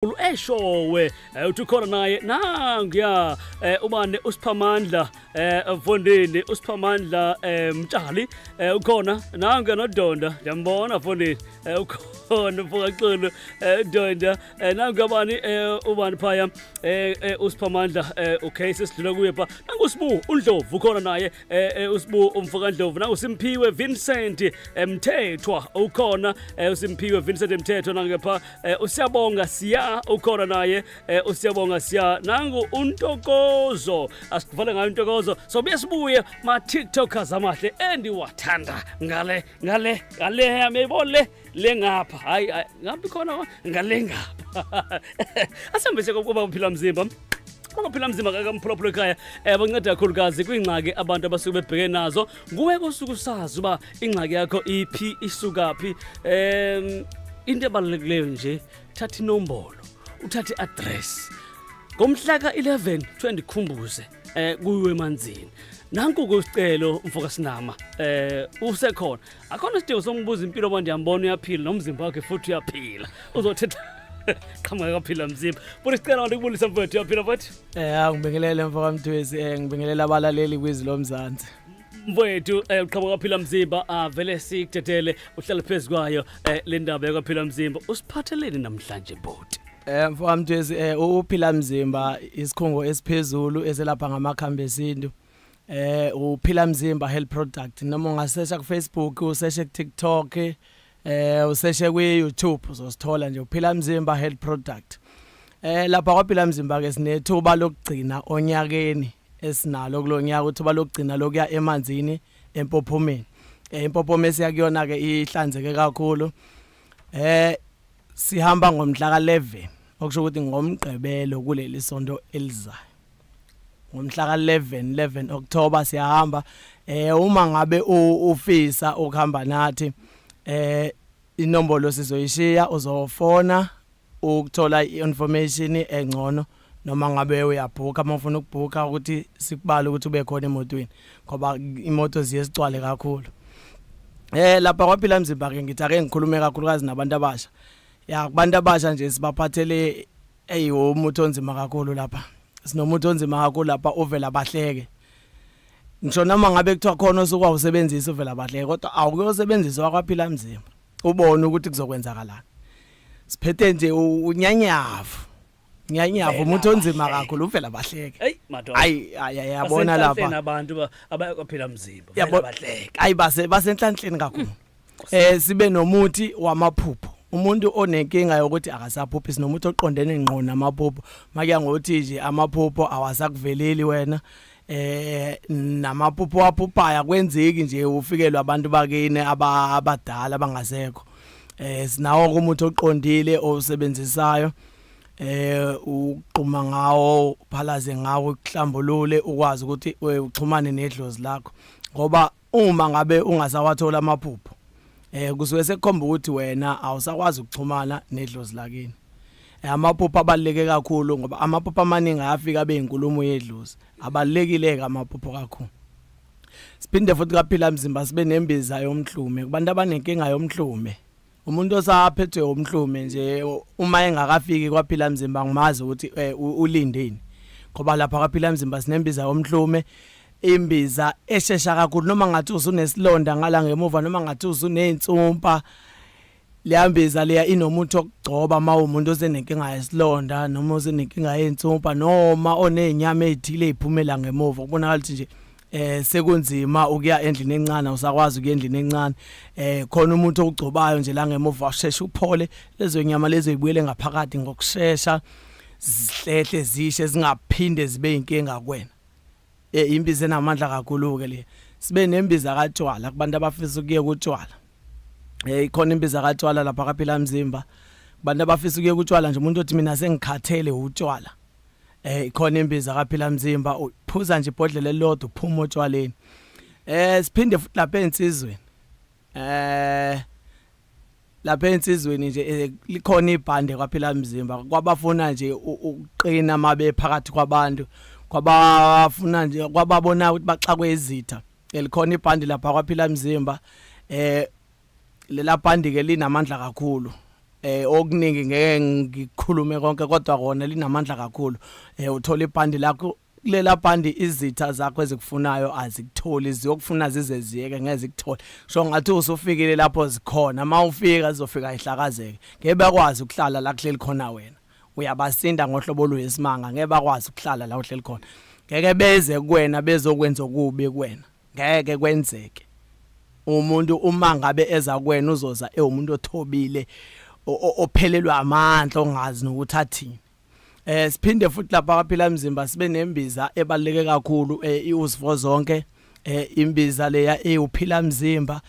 eshowe uthi khona naye nangiya ubane uSiphamandla Mfondini uSiphamandla Mtshali ukhona nangu noDonda ngiyambona Mfondini ukhona mfakaxolo Donda nangu abani ubani phaya uSiphamandla okay sesidlula kuye pha nangu uSibu uNdlovu ukhona naye uSibu umfakandlovu nangu Simphiwe Vincent Mthethwa ukhona uSimphiwe Vincent Mthethwa nangu pha usiyabonga siya ukhona naye usiyabonga siya nangu uNtokozo asivale ngayo uNtokozo so besibuye ma TikTokers amahle endiwathanda ngale yamebole lengapha hayi ngapi khona ngale ngapha asembese kuba uphila mzimba Ngophila mzima kakamphulaphula ekhaya banceda kakhulukazi kwingxaki abantu abasuke bebheke nazo nguwe kosuku sazi uba ingxaki yakho iphi isukaphi into ebalulekileyo nje thatha inombolo uthathe address ngomhla ka11 twendikhumbuze kuyiwe emanzini nanku kusicelo mfoka sinama usekhona akhona isidingo sombuza impilo manje yambona uyaphila nomzimba wakhe futhi uyaphila uzothetha qhamuka kaphila mzimba futhi sicela abantu kubulisa mfowethu uyaphila futhi ngibingelele mfoka Mthwezi ngibingelela abalaleli kwiZilomzansi mfowethu uqhamuka kaphila mzimba vele sikutethele uhlala phezulu kwayo le ndaba yakaphila mzimba usiphatheleni namhlanje boti mfoka Mthwezi uphila mzimba isikhungo esiphezulu eselapha ngamakhambi esintu uphila mzimba health product noma ungasesha ku Facebook useshe ku TikTok useshe ku YouTube uzosithola nje uphila mzimba health product lapha kwaphila mzimba ke sinethuba lokugcina onyakeni esinalo kulonyaka uthuba lokugcina lokuya emanzini empophomeni impophome siyakuyona ke ihlanzeke kakhulu sihamba ngomhla ka11 okusho ukuthi ngomgqibelo kuleli sonto elizayo ngomhla ka11 October siyahamba uma ngabe ufisa ukuhamba nathi inombolo sizoyishiya uzofona ukuthola information engcono noma ngabe uyabhuka mawufuna ukubhuka ukuthi sikubala ukuthi ube khona emotweni ngoba imoto ziyesicwale kakhulu lapha kwaphila mzimba ke ngithi ake ngikhulume kakhulukazi nabantu abasha kubantu abasha nje sibaphathele umuntu onzima kakhulu lapha sinomuntu onzima kakhulu lapha uvela bahleke ngisho noma ngabe kuthiwa khona osukwawusebenzisa uvela bahleke kodwa awukuyosebenzisa wakwaphila mzimba ubone ukuthi kuzokwenzakalana siphethe nje unyanyavu umuntu onzima kakhulu uvela bahleke hey madoda yabona lapha abantu abayakwaphila mzimba uvela bahleke basenhlanhleni kakhulu sibe nomuthi wamaphupho umuntu onenkinga yokuthi akasaphuphi sinomuntu oqondene ngqo namaphupho makuya ngokuthi nje amaphupho awasakuveleli wena namaphupho waphupaya kwenzeki nje ufikelwe abantu bakini abadala abangasekho sinawo umuntu oqondile osebenzisayo uqhuma ngawo phalaze ngawo ukuhlambulule ukwazi ukuthi uxhumane nedlozi lakho ngoba uma ngabe ungasawathola amaphupho kusuke sekukhomba ukuthi wena awusakwazi ukuxhumana nedlozi lakini amaphupho abaluleke kakhulu ngoba amaphupho amaningi ayafika beyinkulumo yedlozi abalulekile ke amaphupho kakhulu siphinde futhi kaphila mzimba sibe nembiza yomhlume kubantu abanenkinga yomhlume umuntu osaphethwe umhlume nje uma engakafiki kwaphila mzimba ngimazi ukuthi ulindeni ngoba lapha kwaphila mzimba sinembiza yomhlume imbiza eshesha kakhulu noma ngathi usunesilonda ngala ngemuva noma ngathi usuneyintsumpa liyambiza leya inomuntu okugcoba mawumuntu osenenkinga yesilonda noma osenenkinga yeintsumpa noma onezinyama ezithile eziphumela ngemuva kubonakala ukuthi nje sekunzima ukuya endlini encane usakwazi ukuya endlini encane khona umuntu ogcobayo nje la ngemuva washesha uphole lezo nyama lezo ezibuyele ngaphakathi ngokusheshsha zihlehle zishe zingaphinde zibe inkinga kuwena imbiza enamandla kakhulu ke le sibe nembiza katshwala kubantu abafisa ukuye kutshwala ikhona imbiza katshwala lapha kaphila mzimba kubantu abafisa ukuye kutshwala nje umuntu othi mina sengikhathele utshwala ikhona imbiza kaphila mzimba uphuza nje ibhodlela elilodwa uphuma otshwaleni siphinde futhi lapha ensizweni lapha ensizweni nje likhona ibhande kwaphila mzimba kwabafuna nje uqina mabe phakathi kwabantu kwabafuna nje kwababona ukuthi baxakwe izitha elikhona ibhande lapha kwaphila mzimba lela bhandi ke linamandla kakhulu okuningi ngeke ngikhulume konke kodwa kona linamandla kakhulu uthola ibhandi lakho kulela bhandi izitha zakho ezikufunayo azikutholi ziyokufuna zize ziyeke ngeke zikuthole sho ngathi usufikile lapho zikhona mawufika zizofika ihlakazeke ngeke bakwazi ukuhlala la kuhleli khona wena uyabasinda ngohlobo lwesimanga ngeke bakwazi ukuhlala la uhleli khona ngeke beze kuwena bezokwenza okubi kuwena ngeke kwenzeke umuntu uma ngabe eza kuwena uzoza umuntu othobile ophelelwa amandla ongazi nokuthi athini siphinde futhi lapha kaphila mzimba sibe nembiza ebaleke kakhulu iuzifo zonke imbiza leya uphila mzimba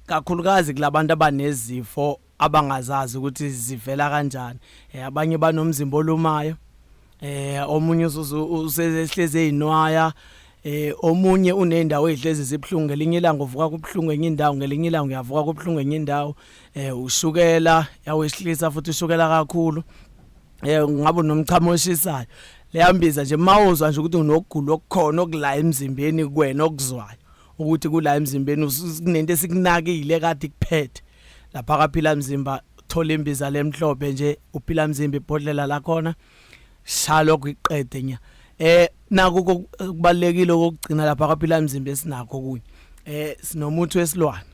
kakhulukazi kulabantu abanezifo abangazazi ukuthi zivela kanjani abanye banomzimba olumayo omunye usehleze ezinwaya omunye unendawo ezihlezi zibhlungu ngelinye ilanga uvuka kubhlungu enye indawo ngelinye ilanga uyavuka kubhlungu enye indawo ushukela yawehlisa futhi ushukela kakhulu ngabe nomchamo oshisayo leyambiza nje mawuzwa nje ukuthi unogula okukhona okula emzimbeni kuwena okuzwayo ukuthi kula emzimbeni kunento esikunakile kade kuphethe lapha kaphila mzimba thola imbiza lemhlophe nje uphila mzimba ibhodlela la khona shalo kuyiqede nya naku kubalekile ukugcina lapha kaphila mzimba esinakho kunye sinomuthi wesilwane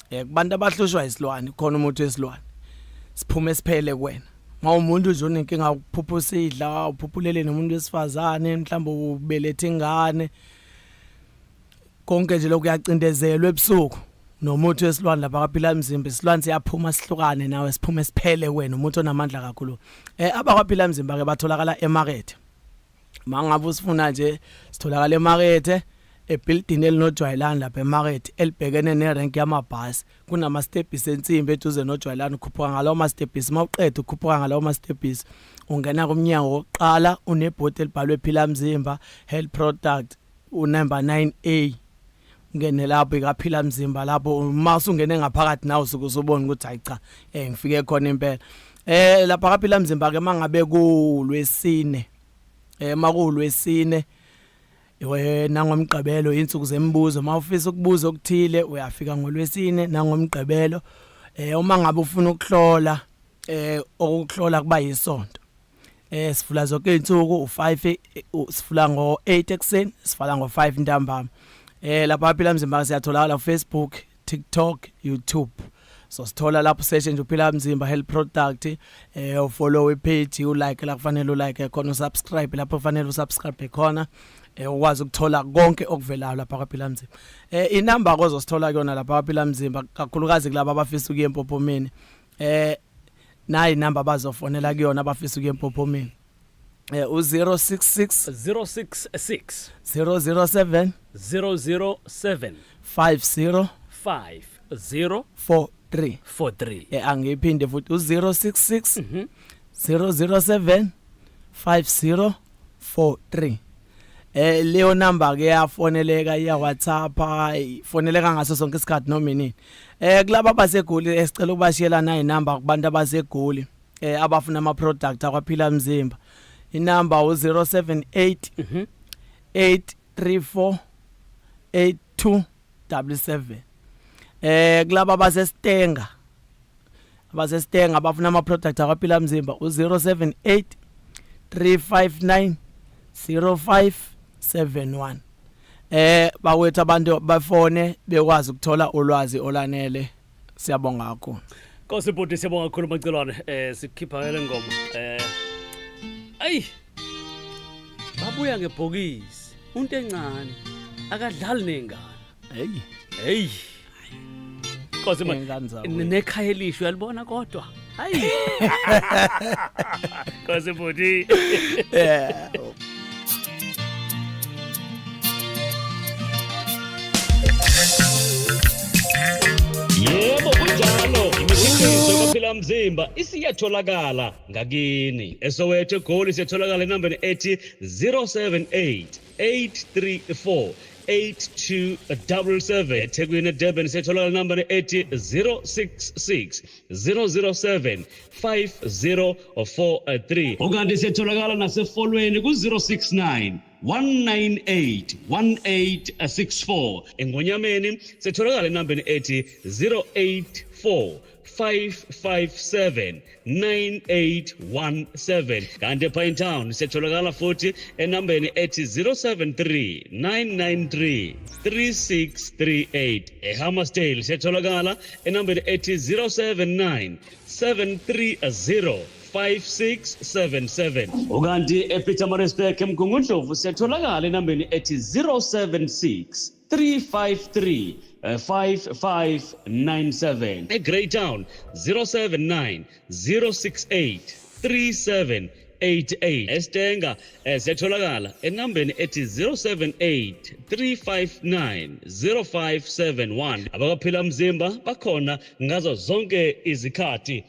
kubantu abahlushwa isilwane khona umuthi wesilwane siphume siphele kuwena mawumuntu nje unenkinga ukuphuphusa idla uphuphulele nomuntu wesifazane mhlawumbe ubelethe ingane konke nje lokhu yacindezelwe ebusuku nomuthi wesilwane lapha kaphila mzimba isilwane siyaphuma sihlukane nawe siphume siphele wena umuntu onamandla kakhulu abakaphila mzimba ke batholakala emarket mangabe usifuna nje sitholakala emarket ebuilding elinojwayelana lapha emarket elibhekene nerank yamabhasi kunama steps ensimbi eduze nojwayelana ukhuphuka ngalawo ma steps mawuqeda ukhuphuka ngalawo ma steps ungena kumnyango wokuqala unebhodi elibhalwe phila mzimba health product unumber 9A ungene lapho ikaphila mzimba lapho mase ungene ngaphakathi nawe usubona ukuthi hayi cha ngifike khona impela lapha kaphila mzimba ke mangabe kulwesine makulwesine wena ngomgqibelo insuku zembuzo mawufisa ukubuza okuthile uyafika ngolwesine nangomgqibelo uma ngabe ufuna ukuhlola okuhlola kuba yisonto sifula zonke izinsuku u5 sifula ngo8 ekseni sifala ngo5 ntambama lapha phila mzimba siyatholakala ku Facebook TikTok YouTube so sithola lapho search nje uphila mzimba health product follow page ulike la kufanele ulike khona usubscribe lapho kufanele usubscribe khona ukwazi ukuthola konke okuvelayo lapha kaphila mzimba inamba ozosithola kuyona lapha kaphila mzimba kakhulukazi kulabo abafisa ukuya empophomeni nayi inamba bazofonela kuyona abafisa ukuya empophomeni u066 066 007 007 50 50 43 angiphinde futhi u066 007 5043 leyo number ke yafoneleka iya WhatsApp ifoneleka ngaso sonke isikhathi noma inini kulabo abasegoli esicela ukubashiyela nayi number kubantu abasegoli abafuna ama product akwaphila mzimba inumber u078 834 8277 kulabo abasesitenga abafuna ama product akwaphila mzimba u078 359 0571 bawethu abantu bafone bekwazi ukuthola ulwazi olanele siyabonga kakhulu Nkosi bhuti siyabonga kakhulu Macelwane sikhipha le ngoma ayi babuya ngebhokisi umuntu encane akadlali nengane hey Nkosi nekhaya elisho uyalibona kodwa hayi Nkosi bhuti Yebo kunjalo imikhiqizo kaphila mzimba isiyatholakala ngakini eSoweto eGoli siyatholakala enambeni ethi 078 834 8277 eThekwini eDurban siyatholakala enambeni ethi 066 007 5043 okanti siyatholakala nasefolweni ku 069 198 1864. Engonyameni setholakala enambeni ethi 084 557 9817. Kanti ePinetown setholakala futhi enambeni ethi 073 993 3638. eHammersdale setholakala enambeni ethi 079 730 5677. Ukanti ePietermaritzburg eMgungundlovu setholakala enambeni ethi 076 353 5597. eGreytown 079 068 3788. eStenga setholakala enambeni ethi 078 359 0571. Abakaphila mzimba bakhona ngazo zonke izikhathi.